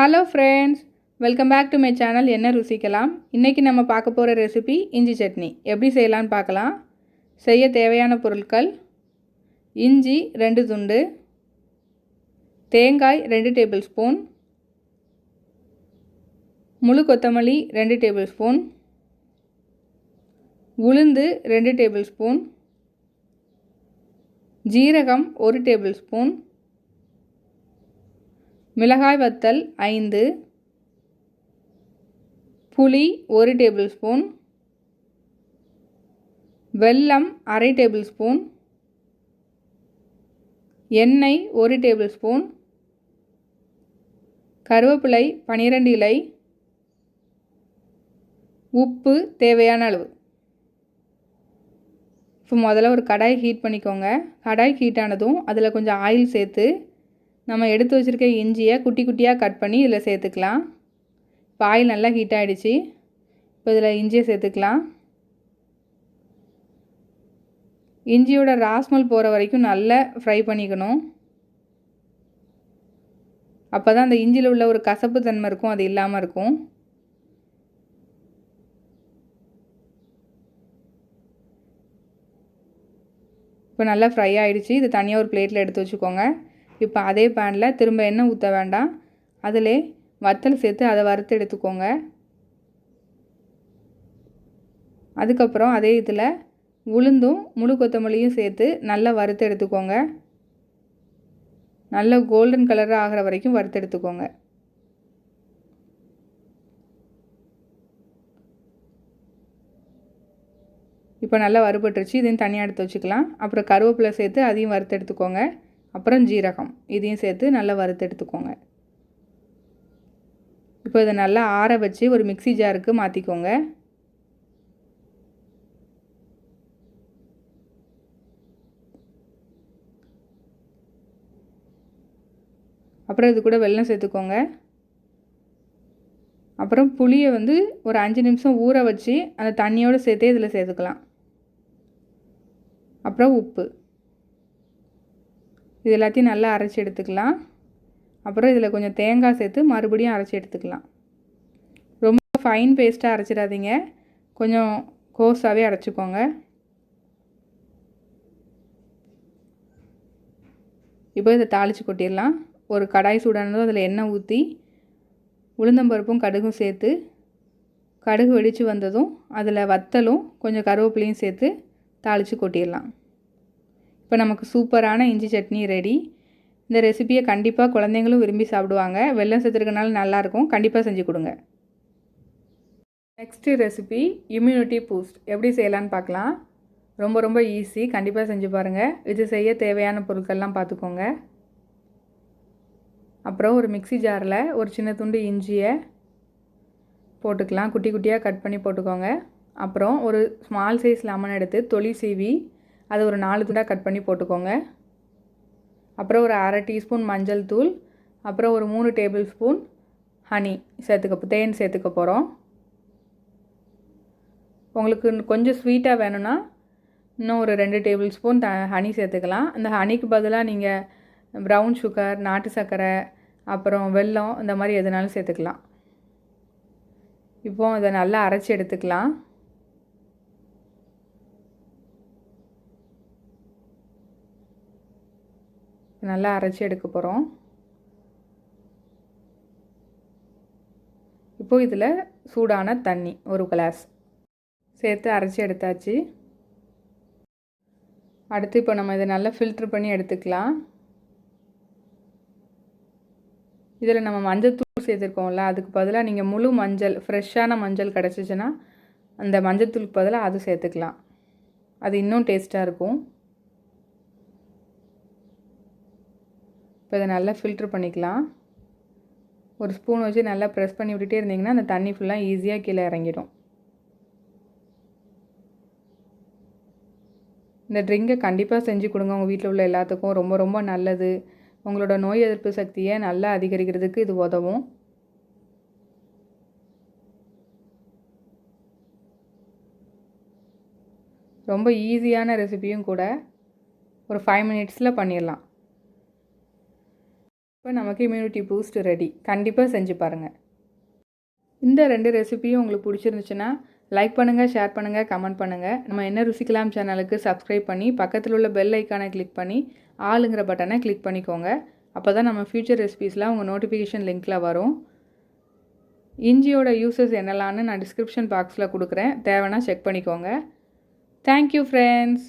Hello friends, welcome back to my channel என்ன ருசிக்கலாம். இன்றைக்கி நம்ம பார்க்க போகிற ரெசிபி இஞ்சி சட்னி எப்படி செய்யலான்னு பார்க்கலாம். செய்ய தேவையான பொருட்கள்: இஞ்சி 2 துண்டு, தேங்காய் 2 டேபிள் ஸ்பூன், முழு கொத்தமல்லி 2 டேபிள் ஸ்பூன், உளுந்து 2 டேபிள் ஸ்பூன், ஜீரகம் 1 டேபிள் ஸ்பூன், மிளகாய் வத்தல் 5, புளி 1 டேபிள் ஸ்பூன், வெல்லம் அரை டேபிள் ஸ்பூன், எண்ணெய் 1 டேபிள் ஸ்பூன், கருவேப்பிலை 12 இலை, உப்பு தேவையான அளவு. இப்போ முதல்ல ஒரு கடாய் ஹீட் பண்ணிக்கோங்க. கடாய் ஹீட் ஆனதும் அதில் கொஞ்சம் ஆயில் சேர்த்து நம்ம எடுத்து வச்சுருக்க இஞ்சியை குட்டி குட்டியாக கட் பண்ணி இதில் சேர்த்துக்கலாம். இப்போ ஆயில் நல்லா ஹீட் ஆகிடுச்சு. இப்போ இதில் இஞ்சியை சேர்த்துக்கலாம். இஞ்சியோட ராஸ்மல் போகிற வரைக்கும் நல்லா ஃப்ரை பண்ணிக்கணும். அப்போ தான் அந்த இஞ்சியில் உள்ள ஒரு கசப்பு தன்மை இருக்கும், அது இல்லாமல் இருக்கும். இப்போ நல்லா ஃப்ரை ஆகிடுச்சு. இது தனியாக ஒரு பிளேட்டில் எடுத்து வச்சுக்கோங்க. இப்போ அதே பேனில் திரும்ப எண்ணெய் ஊற்ற வேண்டாம், அதிலே வத்தல் சேர்த்து அதை வறுத்து எடுத்துக்கோங்க. அதுக்கப்புறம் அதே இதில் உளுந்தும் முழு கொத்தமல்லியும் சேர்த்து நல்லா வறுத்து எடுத்துக்கோங்க. நல்ல கோல்டன் கலர் ஆகிற வரைக்கும் வறுத்து எடுத்துக்கோங்க. இப்போ நல்லா வறுபட்டுருச்சு. இதையும் தனியாக எடுத்து வச்சுக்கலாம். அப்புறம் கருவேப்பிலை சேர்த்து அதையும் வறுத்து எடுத்துக்கோங்க. அப்புறம் ஜீரகம் இதையும் சேர்த்து நல்லா வறுத்து எடுத்துக்கோங்க. இப்போ இதை நல்லா ஆற வச்சு ஒரு மிக்ஸி ஜாருக்கு மாற்றிக்கோங்க. அப்புறம் இது கூட வெல்லம் சேர்த்துக்கோங்க. அப்புறம் புளியை ஒரு 5 நிமிஷம் ஊற வச்சு அந்த தண்ணியோடு சேர்த்தே இதில் சேர்த்துக்கலாம். அப்புறம் உப்பு, இது எல்லாத்தையும் நல்லா அரைச்சி எடுத்துக்கலாம். அப்புறம் இதில் கொஞ்சம் தேங்காய் சேர்த்து மறுபடியும் அரைச்சி எடுத்துக்கலாம். ரொம்ப ஃபைன் பேஸ்ட்டாக அரைச்சிடாதீங்க, கொஞ்சம் கோஸாகவே அரைச்சிக்கோங்க. இப்போ இதை தாளித்து கொட்டிடலாம். ஒரு கடாய் சூடானதும் அதில் எண்ணெய் ஊற்றி உளுந்தம்பருப்பும் கடுகும் சேர்த்து, கடுகு வெடித்து வந்ததும் அதில் வத்தலும் கொஞ்சம் கருவேப்பிலையும் சேர்த்து தாளித்து கொட்டிடலாம். இப்போ நமக்கு சூப்பரான இஞ்சி சட்னி ரெடி. இந்த ரெசிபியை கண்டிப்பாக குழந்தைங்களும் விரும்பி சாப்பிடுவாங்க. வெல்லம் சேர்த்துருக்கனால நல்லாயிருக்கும். கண்டிப்பாக செஞ்சு கொடுங்க. நெக்ஸ்ட்டு ரெசிபி இம்யூனிட்டி பூஸ்ட் எப்படி செய்யலான்னு பார்க்கலாம். ரொம்ப ரொம்ப ஈஸி, கண்டிப்பாக செஞ்சு பாருங்கள். இது செய்ய தேவையான பொருட்கள்லாம் பார்த்துக்கோங்க. அப்புறம் ஒரு மிக்ஸி ஜாரில் ஒரு சின்ன துண்டு இஞ்சியை போட்டுக்கலாம். குட்டி குட்டியாக கட் பண்ணி போட்டுக்கோங்க. அப்புறம் ஒரு ஸ்மால் சைஸ் லெமன் எடுத்து தொளி சீவி அது ஒரு 4 துண்டாக கட் பண்ணி போட்டுக்கோங்க. அப்புறம் ஒரு அரை டீஸ்பூன் மஞ்சள் தூள், அப்புறம் ஒரு 3 டேபிள் ஸ்பூன் ஹனி தேன் சேர்த்துக்க போகிறோம். உங்களுக்கு கொஞ்சம் ஸ்வீட்டாக வேணும்னா இன்னும் ஒரு 2 டேபிள் ஸ்பூன் ஹனி சேர்த்துக்கலாம். இந்த ஹனிக்கு பதிலாக நீங்கள் ப்ரௌன் சுகர், நாட்டு சர்க்கரை, அப்புறம் வெல்லம் இந்த மாதிரி எதுனாலும் சேர்த்துக்கலாம். இப்போது இதை நல்லா அரைச்சி எடுத்துக்கலாம். நல்லா அரைச்சி எடுக்க போகிறோம். இப்போது இதில் சூடான தண்ணி 1 கிளாஸ் சேர்த்து அரைச்சி எடுத்தாச்சு. அடுத்து இப்போ நம்ம இதை நல்லா ஃபில்ட்ரு பண்ணி எடுத்துக்கலாம். இதில் நம்ம மஞ்சள் தூள் சேர்த்துருக்கோம்ல, அதுக்கு பதிலாக நீங்கள் முழு மஞ்சள், ஃப்ரெஷ்ஷான மஞ்சள் கிடச்சிச்சின்னா அந்த மஞ்சள் தூளுக்கு பதிலாக அது சேர்த்துக்கலாம். அது இன்னும் டேஸ்ட்டாக இருக்கும். இப்போ இதை நல்லா ஃபில்ட்ரு பண்ணிக்கலாம். ஒரு ஸ்பூன் வச்சு நல்லா ப்ரெஸ் பண்ணி விட்டுட்டே இருந்தீங்கன்னா அந்த தண்ணி ஃபுல்லாக ஈஸியாக கீழே இறங்கிடும். இந்த ட்ரிங்கை கண்டிப்பாக செஞ்சு கொடுங்க உங்கள் வீட்டில் உள்ள எல்லாத்துக்கும். ரொம்ப ரொம்ப நல்லது. உங்களோட நோய் எதிர்ப்பு சக்தியை நல்லா அதிகரிக்கிறதுக்கு இது உதவும். ரொம்ப ஈஸியான ரெசிபியும் கூட. ஒரு 5 மினிட்ஸில் பண்ணிடலாம். இப்போ நமக்கு இம்யூனிட்டி பூஸ்ட் ரெடி. கண்டிப்பாக செஞ்சு பாருங்கள். இந்த 2 ரெசிபியும் உங்களுக்கு பிடிச்சிருந்துச்சுன்னா லைக் பண்ணுங்கள், ஷேர் பண்ணுங்கள், கமெண்ட் பண்ணுங்கள். நம்ம என்ன ருசிக்கலாம் சேனலுக்கு சப்ஸ்கிரைப் பண்ணி பக்கத்தில் உள்ள பெல் ஐக்கானை கிளிக் பண்ணி ஆளுங்கிற பட்டனை கிளிக் பண்ணிக்கோங்க. அப்போ தான் நம்ம ஃப்யூச்சர் ரெசிபீஸ்லாம் உங்கள் நோட்டிஃபிகேஷன் லிங்க்கில் வரும். இஞ்சியோட யூசஸ் என்னலான்னு நான் டிஸ்கிரிப்ஷன் பாக்ஸில் கொடுக்குறேன். தேவைன்னா செக் பண்ணிக்கோங்க. Thank you friends.